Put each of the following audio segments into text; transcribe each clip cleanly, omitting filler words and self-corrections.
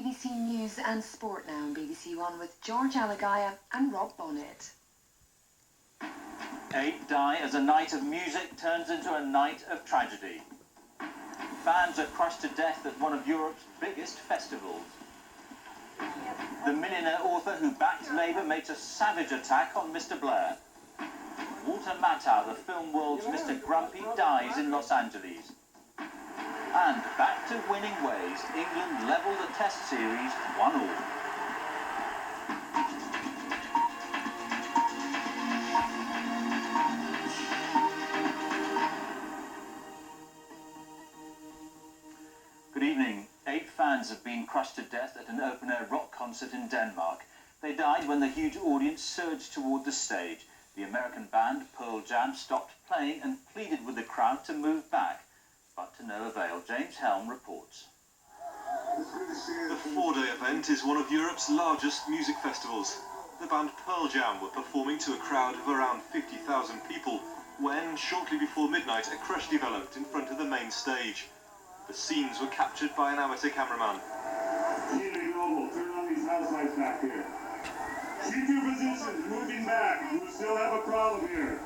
BBC News and Sport now on BBC One with George Alagiah and Rob Bonnet. 8 die as a night of music turns into a night of tragedy. Fans are crushed to death at one of Europe's biggest festivals. The millionaire author who backed Labour makes a savage attack on Mr. Blair. Walter Matthau, the film world's Mr. Grumpy, dies in Los Angeles. And back to winning ways, England level the Test series 1-1. Good evening. 8 fans have been crushed to death at an open-air rock concert in Denmark. They died when the huge audience surged toward the stage. The American band Pearl Jam stopped playing and pleaded with the crowd to move back, but to no avail. James Helm reports. The 4-day event is one of Europe's largest music festivals. The band Pearl Jam were performing to a crowd of around 50,000 people when, shortly before midnight, a crash developed in front of the main stage. The scenes were captured by an amateur cameraman. Global, turn on these house lights back here. Keep your positions, moving back. We still have a problem here.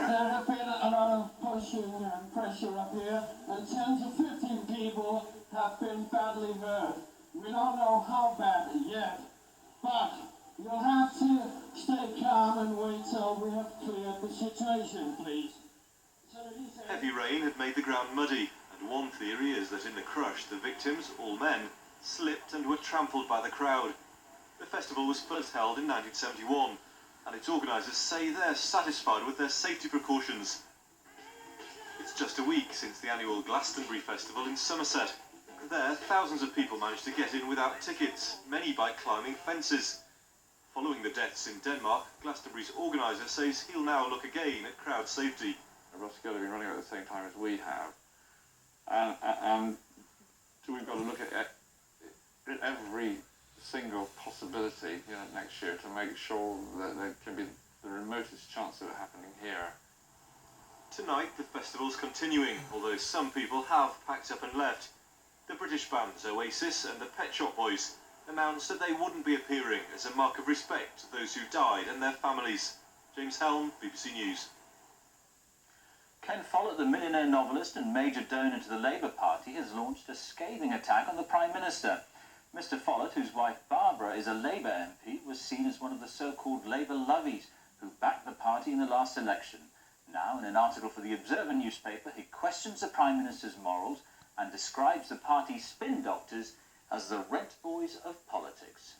There have been a lot of pushing and pressure up here, and 10 to 15 people have been badly hurt. We don't know how bad yet, but you'll have to stay calm and wait till we have cleared the situation, please. Heavy rain had made the ground muddy, and one theory is that in the crush, the victims, all men, slipped and were trampled by the crowd. The festival was first held in 1971, and its organisers say they're satisfied with their safety precautions. It's just a week since the annual Glastonbury Festival in Somerset. There, thousands of people managed to get in without tickets, many by climbing fences. Following the deaths in Denmark, Glastonbury's organiser says he'll now look again at crowd safety. Roskilde have been running at the same time as we have, and so we've got to look at every single possibility next year to make sure that there can be the remotest chance of it happening here. Tonight the festival's continuing, although some people have packed up and left. The British bands Oasis and the Pet Shop Boys announced that they wouldn't be appearing as a mark of respect to those who died and their families. James Helm, BBC News. Ken Follett, the millionaire novelist and major donor to the Labour Party, has launched a scathing attack on the Prime Minister. Mr. Follett, whose wife Barbara is a Labour MP, was seen as one of the so-called Labour lovies who backed the party in the last election. Now, in an article for the Observer newspaper, he questions the Prime Minister's morals and describes the party's spin doctors as the rent boys of politics.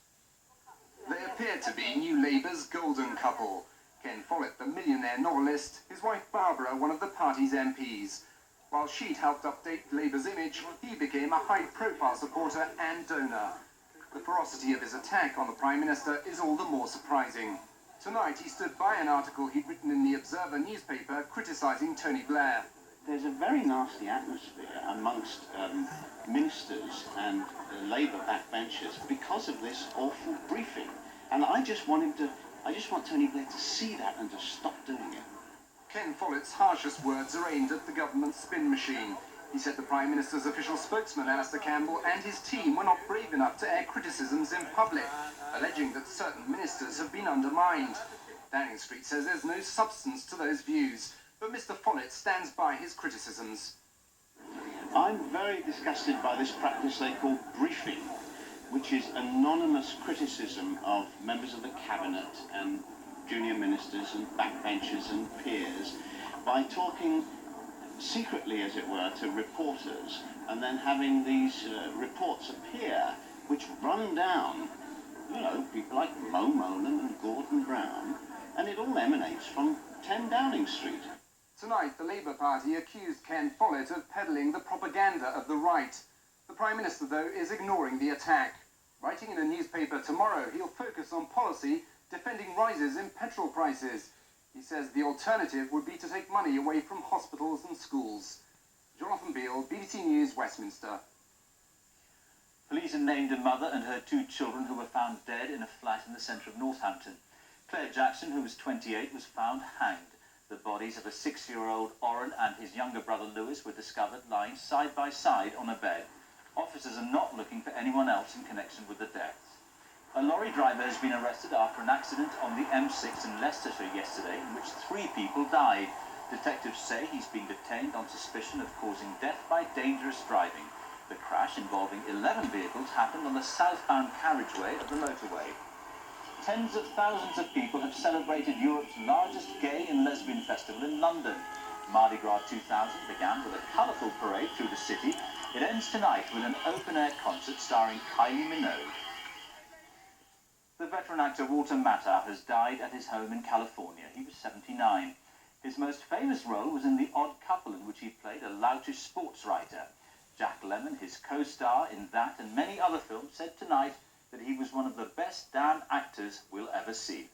They appear to be New Labour's golden couple. Ken Follett, the millionaire novelist, his wife Barbara, one of the party's MPs. While she'd helped update Labour's image, he became a high-profile supporter and donor. The ferocity of his attack on the Prime Minister is all the more surprising. Tonight he stood by an article he'd written in the Observer newspaper criticising Tony Blair. There's a very nasty atmosphere amongst ministers and Labour backbenchers because of this awful briefing. And I just want Tony Blair to see that and to stop doing it. Ken Follett's harshest words are aimed at the government's spin machine. He said the Prime Minister's official spokesman, Alistair Campbell, and his team were not brave enough to air criticisms in public, alleging that certain ministers have been undermined. Downing Street says there's no substance to those views, but Mr. Follett stands by his criticisms. I'm very disgusted by this practice they call briefing, which is anonymous criticism of members of the cabinet and junior ministers and backbenchers and peers by talking secretly, as it were, to reporters and then having these reports appear which run down, people like Mo Molan and Gordon Brown, and it all emanates from 10 Downing Street. Tonight, the Labour Party accused Ken Follett of peddling the propaganda of the right. The Prime Minister, though, is ignoring the attack. Writing in a newspaper tomorrow, he'll focus on policy defending rises in petrol prices. He says the alternative would be to take money away from hospitals and schools. Jonathan Beale, BBC News, Westminster. Police have named a mother and her 2 children who were found dead in a flat in the centre of Northampton. Claire Jackson, who was 28, was found hanged. The bodies of a 6-year-old Oren and his younger brother Lewis were discovered lying side by side on a bed. Officers are not looking for anyone else in connection with the deaths. A lorry driver has been arrested after an accident on the M6 in Leicestershire yesterday in which 3 people died. Detectives say he's been detained on suspicion of causing death by dangerous driving. The crash, involving 11 vehicles, happened on the southbound carriageway of the motorway. Tens of thousands of people have celebrated Europe's largest gay and lesbian festival in London. Mardi Gras 2000 began with a colourful parade through the city. It ends tonight with an open-air concert starring Kylie Minogue. The veteran actor Walter Matthau has died at his home in California. He was 79. His most famous role was in The Odd Couple, in which he played a loutish sports writer. Jack Lemmon, his co-star in that and many other films, said tonight that he was one of the best damn actors we'll ever see.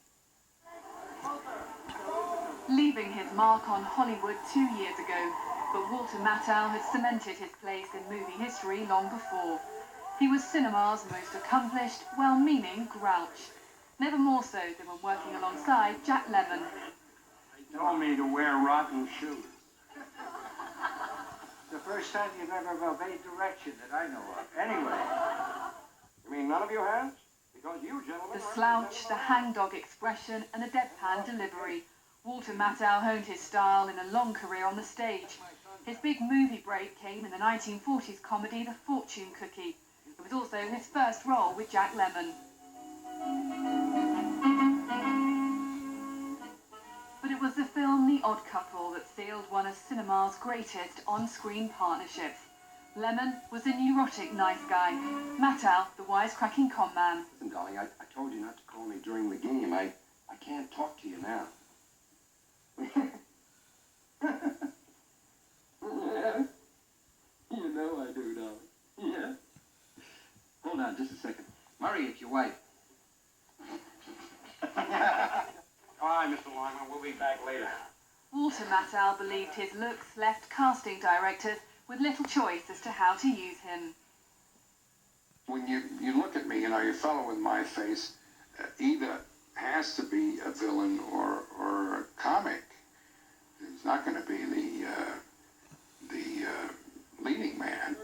Leaving his mark on Hollywood 2 years ago, but Walter Matthau had cemented his place in movie history long before. He was cinema's most accomplished, well-meaning grouch. Never more so than when working alongside Jack Lemmon. They told me to wear rotten shoes. The first time you've ever obeyed direction that I know of. Anyway. You mean none of you have? Because you gentlemen... The slouch, the hangdog expression and the deadpan delivery. Walter Matthau honed his style in a long career on the stage. His big movie break came in the 1940s comedy The Fortune Cookie. It was also his first role with Jack Lemmon. But it was the film The Odd Couple that sealed one of cinema's greatest on-screen partnerships. Lemmon was a neurotic nice guy. Matthau, the wisecracking con man. Listen, darling, I told you not to call me during the game. I can't talk to you now. Yeah. You know I do, darling. Yeah. Hold on just a second. Murray, it's your wife. All right, Mr. Lyman, we'll be back later. Walter Matthau believed his looks left casting directors with little choice as to how to use him. When you look at me, you fellow with my face either has to be a villain or a comic. It's not going to be the leading man.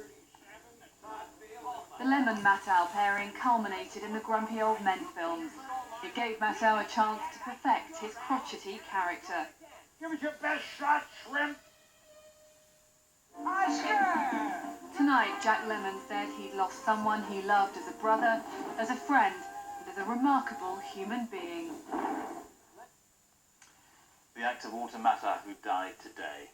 The Lemmon-Matthau pairing culminated in the Grumpy Old Men films. It gave Matthau a chance to perfect his crotchety character. Give it your best shot, shrimp. Oscar! Tonight, Jack Lemmon said he'd lost someone he loved as a brother, as a friend, and as a remarkable human being. The actor Walter Matthau, who died today.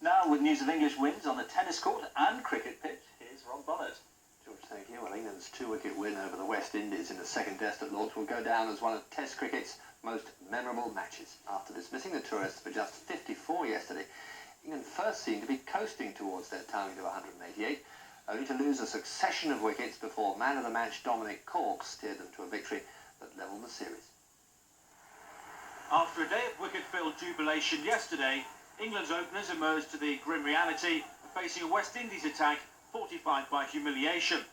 Now, with news of English wins on the tennis court and cricket pitch, here's Rob Bonnet. George, thank you. Well, England's 2-wicket win over the West Indies in the second test at Lord's will go down as one of Test cricket's most memorable matches. After dismissing the tourists for just 54 yesterday, England first seemed to be coasting towards their target of 188, only to lose a succession of wickets before man of the match Dominic Cork steered them to a victory that levelled the series. After a day of wicket-filled jubilation yesterday, England's openers emerged to the grim reality of facing a West Indies attack fortified by humiliation.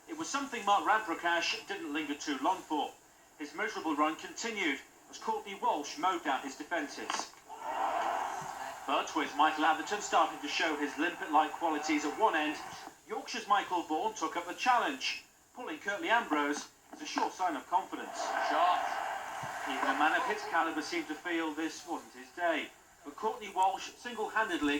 It was something Mark Ramprakash didn't linger too long for. His miserable run continued as Courtney Walsh mowed down his defences. But with Michael Atherton starting to show his limpet-like qualities at one end, Yorkshire's Michael Vaughan took up the challenge. Pulling Curtly Ambrose is a sure sign of confidence. Shot! Even a man of his calibre seemed to feel this wasn't his day. But Courtney Walsh single-handedly